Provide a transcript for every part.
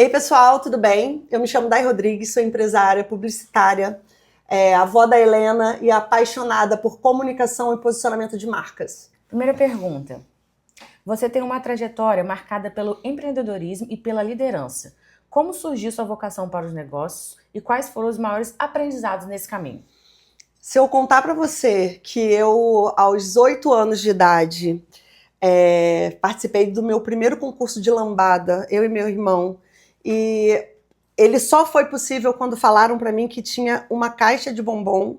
Ei, pessoal, tudo bem? Eu me chamo Day Rodrigues, sou empresária, publicitária, avó da Helena e apaixonada por comunicação e posicionamento de marcas. Primeira pergunta. Você tem uma trajetória marcada pelo empreendedorismo e pela liderança. Como surgiu sua vocação para os negócios e quais foram os maiores aprendizados nesse caminho? Se eu contar para você que eu, aos 8 anos de idade, participei do meu primeiro concurso de lambada, eu e meu irmão, e ele só foi possível quando falaram para mim que tinha uma caixa de bombom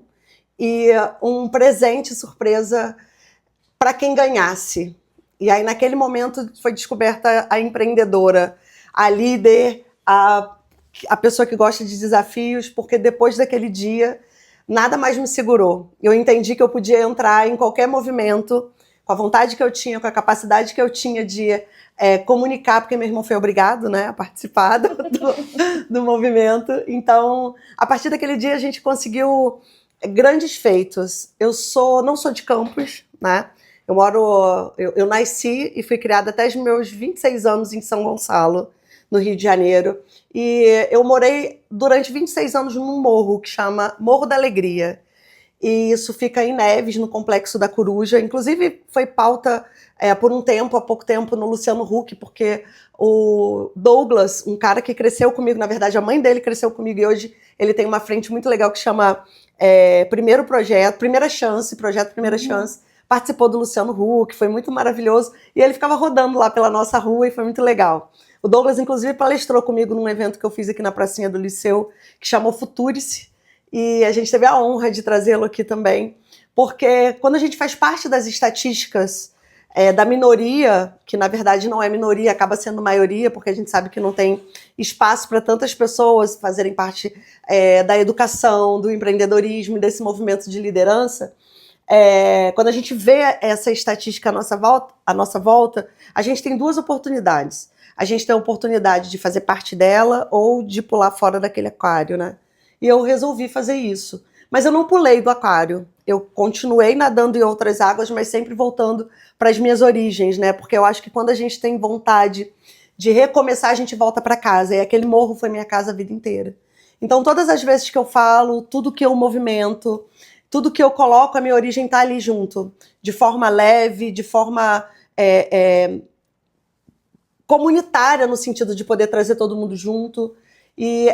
e um presente surpresa para quem ganhasse. E aí, naquele momento, foi descoberta a empreendedora, a líder, a pessoa que gosta de desafios, porque depois daquele dia, nada mais me segurou. Eu entendi que eu podia entrar em qualquer movimento, com a vontade que eu tinha, com a capacidade que eu tinha de comunicar, porque meu irmão foi obrigado, né, a participar do movimento. Então, a partir daquele dia, a gente conseguiu grandes feitos. Eu não sou de Campos, né? Eu nasci e fui criada até os meus 26 anos em São Gonçalo, no Rio de Janeiro. E eu morei durante 26 anos num morro que chama Morro da Alegria. E isso fica em Neves, no Complexo da Coruja. Inclusive, foi pauta por há pouco tempo, no Luciano Huck, porque o Douglas, um cara que cresceu comigo, na verdade, a mãe dele cresceu comigo, e hoje ele tem uma frente muito legal que chama Projeto Primeira Chance, participou do Luciano Huck, foi muito maravilhoso, e ele ficava rodando lá pela nossa rua e foi muito legal. O Douglas, inclusive, palestrou comigo num evento que eu fiz aqui na pracinha do Liceu, que chamou Futurice, e a gente teve a honra de trazê-lo aqui também, porque quando a gente faz parte das estatísticas da minoria, que na verdade não é minoria, acaba sendo maioria, porque a gente sabe que não tem espaço para tantas pessoas fazerem parte da educação, do empreendedorismo e desse movimento de liderança, quando a gente vê essa estatística à nossa volta, a gente tem duas oportunidades. A gente tem a oportunidade de fazer parte dela ou de pular fora daquele aquário, né? E eu resolvi fazer isso. Mas eu não pulei do aquário. Eu continuei nadando em outras águas, mas sempre voltando para as minhas origens, né? Porque eu acho que quando a gente tem vontade de recomeçar, a gente volta para casa. E aquele morro foi minha casa a vida inteira. Então, todas as vezes que eu falo, tudo que eu movimento, tudo que eu coloco, a minha origem está ali junto. De forma leve, de forma comunitária, no sentido de poder trazer todo mundo junto. E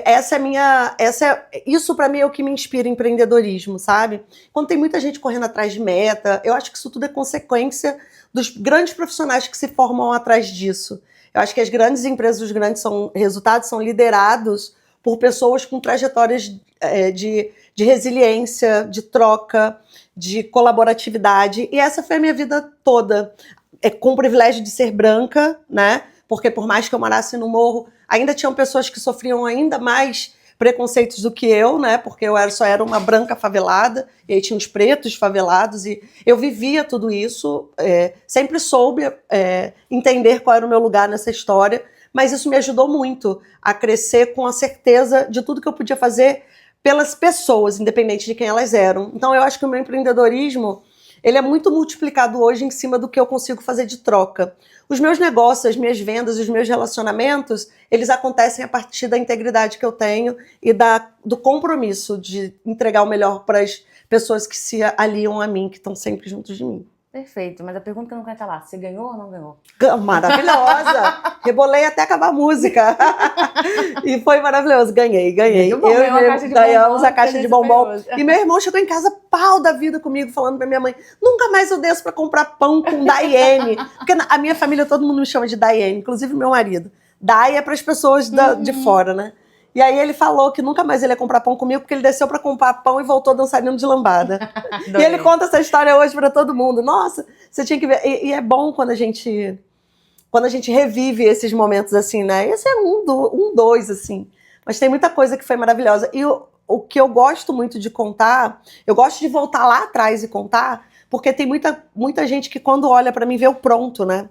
isso para mim é o que me inspira em empreendedorismo, sabe? Quando tem muita gente correndo atrás de meta, eu acho que isso tudo é consequência dos grandes profissionais que se formam atrás disso. Eu acho que as grandes empresas, os grandes resultados são liderados por pessoas com trajetórias de resiliência, de troca, de colaboratividade. E essa foi a minha vida toda. Com o privilégio de ser branca, né? Porque por mais que eu morasse no morro, ainda tinham pessoas que sofriam ainda mais preconceitos do que eu, né? Porque eu só era uma branca favelada, e aí tinha os pretos favelados, e eu vivia tudo isso, sempre soube entender qual era o meu lugar nessa história, mas isso me ajudou muito a crescer com a certeza de tudo que eu podia fazer pelas pessoas, independente de quem elas eram. Então eu acho que o meu empreendedorismo, ele é muito multiplicado hoje em cima do que eu consigo fazer de troca. Os meus negócios, as minhas vendas, os meus relacionamentos, eles acontecem a partir da integridade que eu tenho e do compromisso de entregar o melhor para as pessoas que se aliam a mim, que estão sempre juntos de mim. Perfeito, mas a pergunta que não quer calar, você ganhou ou não ganhou? Maravilhosa! Rebolei até acabar a música. E foi maravilhoso, ganhei. Muito bom, ganhamos a caixa de bombom. E meu irmão chegou em casa pau da vida comigo, falando pra minha mãe, nunca mais eu desço pra comprar pão com Daiane. Porque a minha família, todo mundo me chama de Daiane, inclusive meu marido. Dai é pras pessoas de fora, né? E aí ele falou que nunca mais ele ia comprar pão comigo, porque ele desceu pra comprar pão e voltou dançarino de lambada. E ele conta essa história hoje pra todo mundo. Nossa, você tinha que ver. E é bom quando a gente revive esses momentos assim, né? Esse é dois, assim. Mas tem muita coisa que foi maravilhosa. E o que eu gosto muito de contar, eu gosto de voltar lá atrás e contar, porque tem muita gente que quando olha pra mim vê o pronto, né?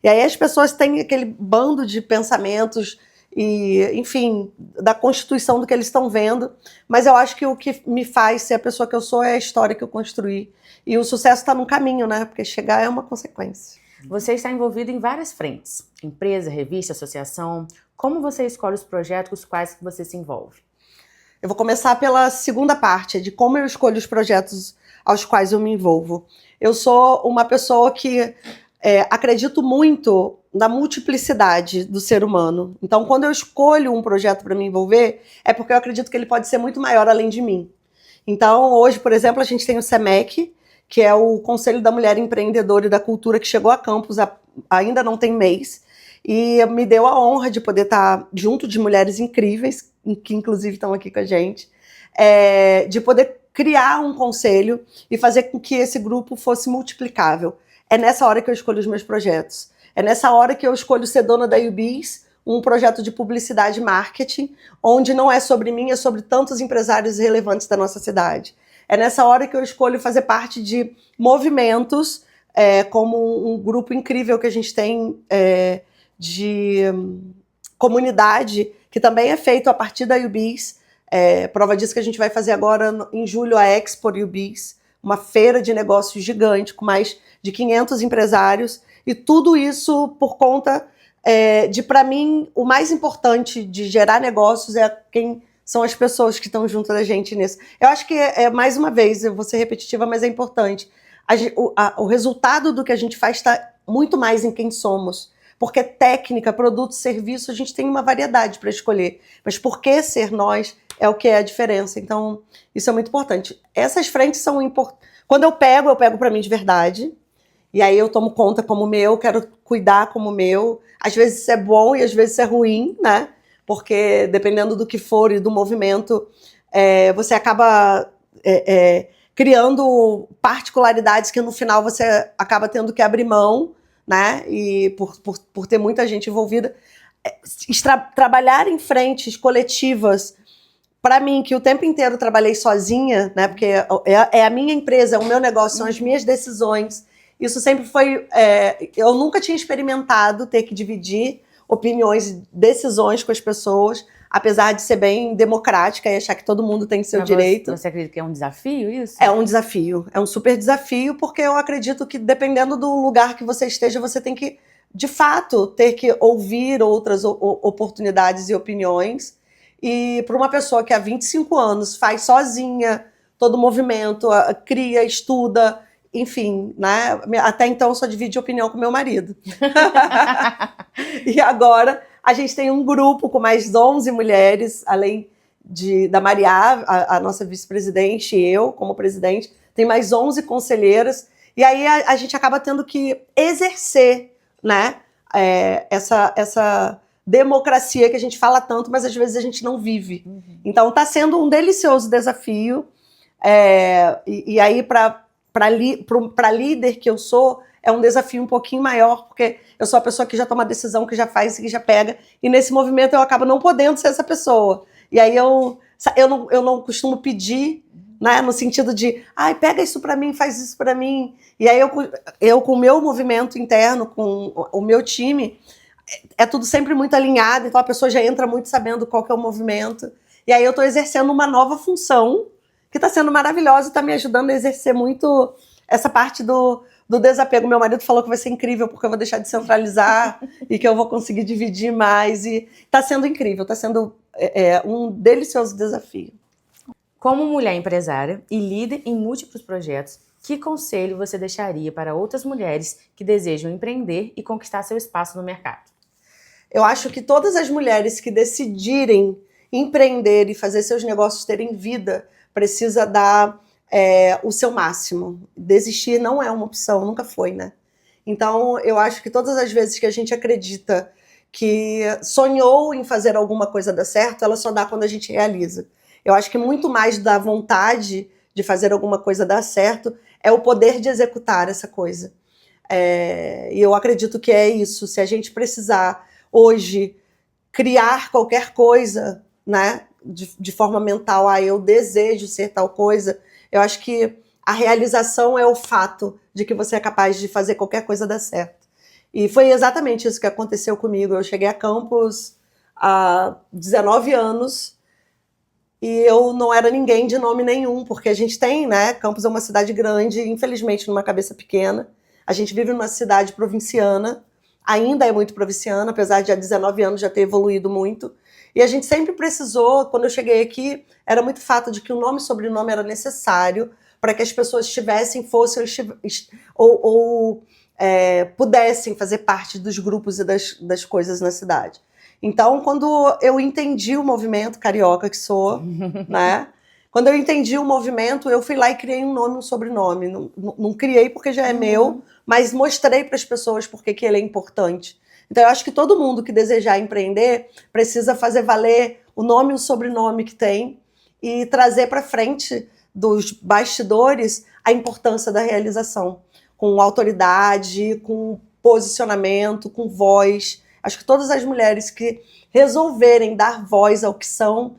E aí as pessoas têm aquele bando de pensamentos e, enfim, da constituição do que eles estão vendo, mas eu acho que o que me faz ser a pessoa que eu sou é a história que eu construí. E o sucesso está no caminho, né? Porque chegar é uma consequência. Você está envolvido em várias frentes, empresa, revista, associação. Como você escolhe os projetos com os quais você se envolve? Eu vou começar pela segunda parte, de como eu escolho os projetos aos quais eu me envolvo. Eu sou uma pessoa que acredito muito na multiplicidade do ser humano. Então, quando eu escolho um projeto para me envolver, é porque eu acredito que ele pode ser muito maior além de mim. Então, hoje, por exemplo, a gente tem o SEMEC, que é o Conselho da Mulher Empreendedora e da Cultura, que chegou a Campos ainda não tem mês, e me deu a honra de poder estar junto de mulheres incríveis, que inclusive estão aqui com a gente, de poder criar um conselho e fazer com que esse grupo fosse multiplicável. É nessa hora que eu escolho os meus projetos. É nessa hora que eu escolho ser dona da UBIS, um projeto de publicidade e marketing, onde não é sobre mim, é sobre tantos empresários relevantes da nossa cidade. É nessa hora que eu escolho fazer parte de movimentos, como um grupo incrível que a gente tem de comunidade, que também é feito a partir da UBIS. Prova disso que a gente vai fazer agora em julho a Expo UBIS, uma feira de negócios gigante, com mais de 500 empresários, e tudo isso por conta para mim, o mais importante de gerar negócios quem são as pessoas que estão junto da gente nisso. Eu acho que, mais uma vez, eu vou ser repetitiva, mas é importante. O resultado do que a gente faz está muito mais em quem somos. Porque técnica, produto, serviço, a gente tem uma variedade para escolher. Mas por que ser nós é o que é a diferença. Então, isso é muito importante. Essas frentes são importantes. Quando eu pego para mim de verdade. E aí eu tomo conta como meu, quero cuidar como meu. Às vezes isso é bom e às vezes isso é ruim, né? Porque dependendo do que for e do movimento, você acaba criando particularidades que no final você acaba tendo que abrir mão, né? E por ter muita gente envolvida. Trabalhar em frentes coletivas, para mim, que o tempo inteiro trabalhei sozinha, né? Porque é a minha empresa, é o meu negócio, são as minhas decisões. Isso sempre foi... eu nunca tinha experimentado ter que dividir opiniões e decisões com as pessoas, apesar de ser bem democrática e achar que todo mundo tem seu direito. Você acredita que é um desafio isso? É um desafio, é um super desafio, porque eu acredito que dependendo do lugar que você esteja, você tem que, de fato, ter que ouvir outras oportunidades e opiniões. E para uma pessoa que há 25 anos faz sozinha todo o movimento, cria, estuda... Enfim, né? Até então eu só dividi opinião com meu marido. E agora a gente tem um grupo com mais 11 mulheres, além da Maria, a nossa vice-presidente, e eu como presidente, tem mais 11 conselheiras. E aí a gente acaba tendo que exercer, né? Essa democracia que a gente fala tanto, mas às vezes a gente não vive. Uhum. Então está sendo um delicioso desafio. E aí para líder que eu sou, é um desafio um pouquinho maior, porque eu sou a pessoa que já toma decisão, que já faz, que já pega, e nesse movimento eu acabo não podendo ser essa pessoa. E aí eu não costumo pedir, né, no sentido de, pega isso para mim, faz isso para mim. E aí eu com o meu movimento interno, com o meu time, é tudo sempre muito alinhado, então a pessoa já entra muito sabendo qual que é o movimento. E aí eu estou exercendo uma nova função, que está sendo maravilhosa e está me ajudando a exercer muito essa parte do desapego. Meu marido falou que vai ser incrível, porque eu vou deixar de centralizar e que eu vou conseguir dividir mais. E está sendo incrível, está sendo um delicioso desafio. Como mulher empresária e líder em múltiplos projetos, que conselho você deixaria para outras mulheres que desejam empreender e conquistar seu espaço no mercado? Eu acho que todas as mulheres que decidirem empreender e fazer seus negócios terem vida, precisa dar o seu máximo. Desistir não é uma opção, nunca foi, né? Então, eu acho que todas as vezes que a gente acredita que sonhou em fazer alguma coisa dar certo, ela só dá quando a gente realiza. Eu acho que muito mais da vontade de fazer alguma coisa dar certo é o poder de executar essa coisa. E eu acredito que é isso. Se a gente precisar, hoje, criar qualquer coisa, né? De forma mental, eu desejo ser tal coisa, eu acho que a realização é o fato de que você é capaz de fazer qualquer coisa dar certo. E foi exatamente isso que aconteceu comigo. Eu cheguei a Campos há 19 anos e eu não era ninguém de nome nenhum, porque a gente tem, né? Campos é uma cidade grande, infelizmente numa cabeça pequena. A gente vive numa cidade provinciana, ainda é muito provinciana, apesar de há 19 anos já ter evoluído muito. E a gente sempre precisou, quando eu cheguei aqui, era muito fato de que o nome e sobrenome era necessário para que as pessoas estivessem, fossem ou pudessem fazer parte dos grupos e das coisas na cidade. Então, quando eu entendi o movimento carioca que sou, né? Quando eu entendi o movimento, eu fui lá e criei um nome e um sobrenome. Não criei porque já é meu, mas mostrei para as pessoas por que ele é importante. Então, eu acho que todo mundo que desejar empreender precisa fazer valer o nome e o sobrenome que tem e trazer para frente dos bastidores a importância da realização, com autoridade, com posicionamento, com voz. Acho que todas as mulheres que resolverem dar voz ao que são,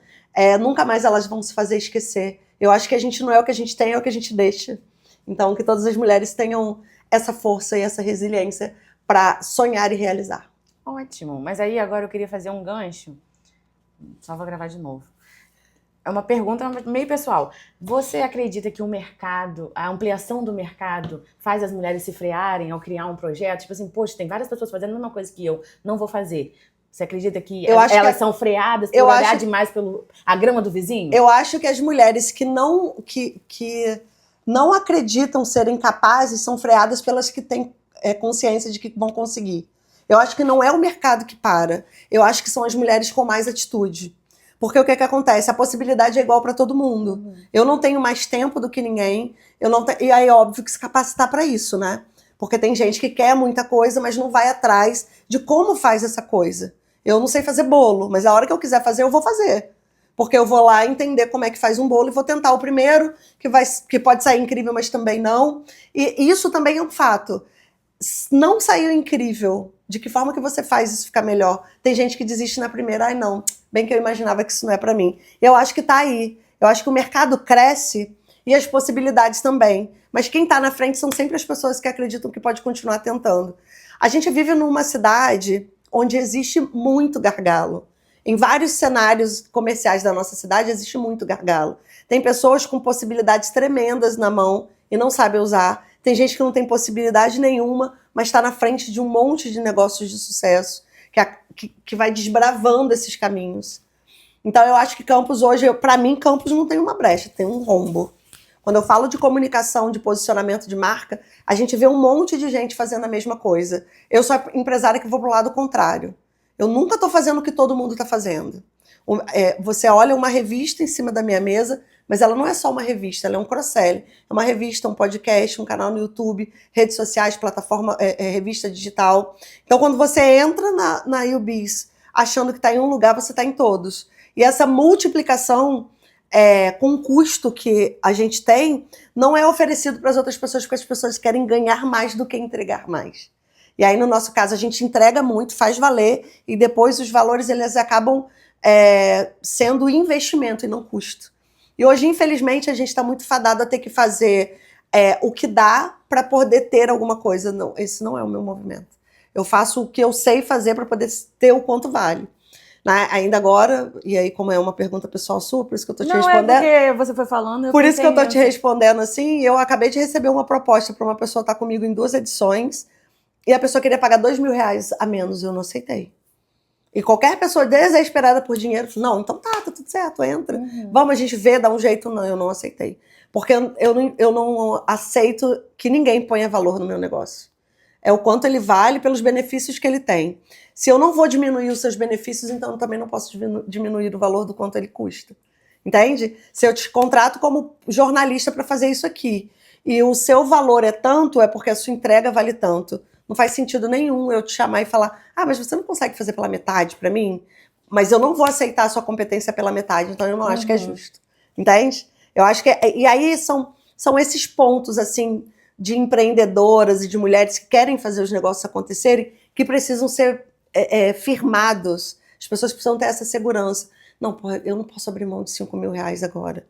nunca mais elas vão se fazer esquecer. Eu acho que a gente não é o que a gente tem, é o que a gente deixa. Então, que todas as mulheres tenham essa força e essa resiliência para sonhar e realizar. Ótimo. Mas aí agora eu queria fazer um gancho. Só vou gravar de novo. É uma pergunta meio pessoal. Você acredita que o mercado, a ampliação do mercado, faz as mulheres se frearem ao criar um projeto? Tipo assim, poxa, tem várias pessoas fazendo a mesma coisa que eu, não vou fazer. Você acredita que elas são freadas por olhar demais a grama do vizinho? Eu acho que as mulheres que não acreditam serem capazes são freadas pelas que têm consciência de que vão conseguir. Eu acho que não é o mercado que para. Eu acho que são as mulheres com mais atitude. Porque o que acontece? A possibilidade é igual para todo mundo. Eu não tenho mais tempo do que ninguém. E aí, óbvio, que se capacitar para isso, né? Porque tem gente que quer muita coisa, mas não vai atrás de como faz essa coisa. Eu não sei fazer bolo, mas a hora que eu quiser fazer, eu vou fazer. Porque eu vou lá entender como é que faz um bolo e vou tentar o primeiro, que pode sair incrível, mas também não. E isso também é um fato. Não saiu incrível. De que forma que você faz isso ficar melhor? Tem gente que desiste na primeira, ai não, bem que eu imaginava que isso não é para mim. E eu acho que tá aí. Eu acho que o mercado cresce e as possibilidades também. Mas quem tá na frente são sempre as pessoas que acreditam que pode continuar tentando. A gente vive numa cidade onde existe muito gargalo. Em vários cenários comerciais da nossa cidade existe muito gargalo. Tem pessoas com possibilidades tremendas na mão e não sabem usar. Tem gente que não tem possibilidade nenhuma, mas está na frente de um monte de negócios de sucesso, que vai desbravando esses caminhos. Então eu acho que Campos hoje, para mim, Campos não tem uma brecha, tem um rombo. Quando eu falo de comunicação, de posicionamento de marca, a gente vê um monte de gente fazendo a mesma coisa. Eu sou a empresária que vou pro lado contrário. Eu nunca estou fazendo o que todo mundo está fazendo. Você olha uma revista em cima da minha mesa, mas ela não é só uma revista, ela é um cross-sell. É uma revista, um podcast, um canal no YouTube, redes sociais, plataforma, revista digital. Então, quando você entra na UBIS achando que está em um lugar, você está em todos. E essa multiplicação com o custo que a gente tem, não é oferecido para as outras pessoas, porque as pessoas querem ganhar mais do que entregar mais. E aí, no nosso caso, a gente entrega muito, faz valer, e depois os valores eles acabam sendo investimento e não custo. E hoje, infelizmente, a gente está muito fadado a ter que fazer o que dá para poder ter alguma coisa. Não, esse não é o meu movimento. Eu faço o que eu sei fazer para poder ter o quanto vale. Né? Ainda agora, e aí como é uma pergunta pessoal sua, por isso que eu tô te respondendo. Não, é porque você foi falando... Por isso que eu tô te respondendo assim, eu acabei de receber uma proposta para uma pessoa estar comigo em 2 edições, e a pessoa queria pagar R$2.000 a menos, eu não aceitei. E qualquer pessoa desesperada por dinheiro, não, então tá tudo certo, entra. Vamos, a gente vê, dá um jeito. Não, eu não aceitei. Porque eu não aceito que ninguém ponha valor no meu negócio. É o quanto ele vale pelos benefícios que ele tem. Se eu não vou diminuir os seus benefícios, então eu também não posso diminuir o valor do quanto ele custa. Entende? Se eu te contrato como jornalista para fazer isso aqui, e o seu valor é tanto, é porque a sua entrega vale tanto. Não faz sentido nenhum eu te chamar e falar, mas você não consegue fazer pela metade para mim? Mas eu não vou aceitar a sua competência pela metade, então eu não acho que é justo. Entende? Eu acho que e aí são esses pontos, assim, de empreendedoras e de mulheres que querem fazer os negócios acontecerem, que precisam ser firmados. As pessoas precisam ter essa segurança. Não, porra, eu não posso abrir mão de R$5.000 agora.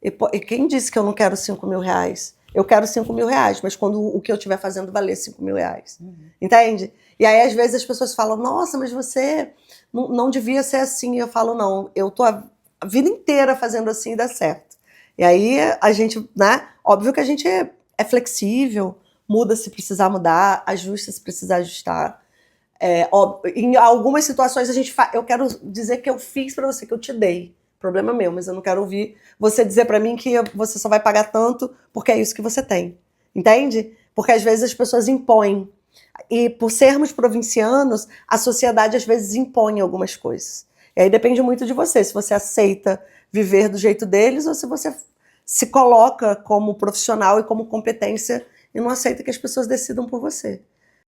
E quem disse que eu não quero R$5.000? Eu quero R$5.000, mas quando o que eu estiver fazendo valer R$5.000. Entende? E aí, às vezes, as pessoas falam, nossa, mas você não devia ser assim. E eu falo, não, eu tô a vida inteira fazendo assim e dá certo. E aí, a gente, né? Óbvio que a gente é flexível, muda se precisar mudar, ajusta se precisar ajustar. Em algumas situações eu quero dizer que eu fiz para você, que eu te dei. Problema meu, mas eu não quero ouvir você dizer para mim que você só vai pagar tanto porque é isso que você tem. Entende? Porque às vezes as pessoas impõem. E por sermos provincianos, a sociedade às vezes impõe algumas coisas. E aí depende muito de você, se você aceita viver do jeito deles ou se você se coloca como profissional e como competência e não aceita que as pessoas decidam por você.